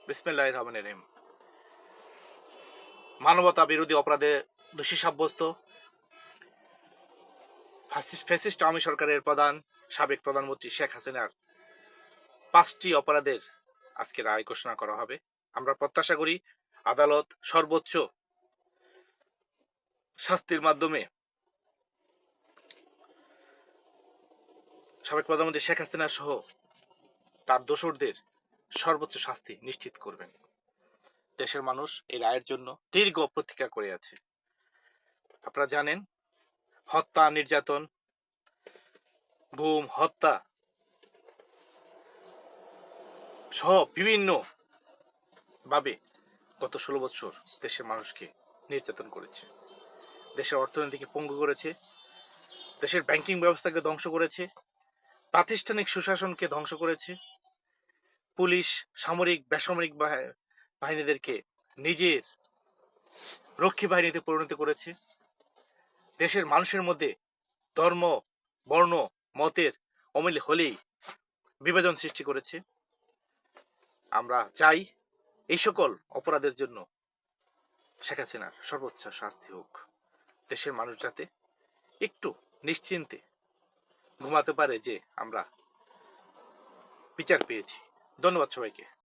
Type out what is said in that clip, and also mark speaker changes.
Speaker 1: বিসমিল্লাহির রহমানির রহিম। মানবতা বিরোধী অপরাধে দোষী সাব্যস্ত ফ্যাসিস্ট আওয়ামী সরকারের সাবেক প্রধানমন্ত্রী শেখ হাসিনার 5টি অপরাধের আজকে রায় ঘোষণা করা হবে। আমরা প্রত্যাশা করি আদালত সর্বোচ্চ শাস্তির মাধ্যমে সাবেক প্রধানমন্ত্রী শেখ হাসিনা সহ তার দোসরদের সর্বোচ্চ শাস্তি নিশ্চিত করবেন। দেশের মানুষ এই রায়ের জন্য দীর্ঘ প্রতীক্ষা করে আছে। আপনারা জানেন, হত্যা, নির্যাতন, গুম, হত্যা সহ বিভিন্ন ভাবে গত 16 বছর দেশের মানুষকে নির্যাতন করেছে, দেশের অর্থনীতিকে পঙ্গু করেছে, দেশের ব্যাংকিং ব্যবস্থাকে ধ্বংস করেছে, প্রাতিষ্ঠানিক সুশাসনকে ধ্বংস করেছে, পুলিশ, সামরিক, বেসামরিক বাহিনীদেরকে নিজের রক্ষী বাহিনীতে পরিণত করেছে, দেশের মানুষের মধ্যে ধর্ম, বর্ণ, মতের অমিল হলেই বিভাজন সৃষ্টি করেছে। আমরা চাই এই সকল অপরাধের জন্য শেখ হাসিনার সর্বোচ্চ শাস্তি হোক। দেশের মানুষ যাতে একটু নিশ্চিন্তে ঘুমাতে পারে যে আমরা বিচার পেয়েছি। ধন্যবাদ সবাইকে।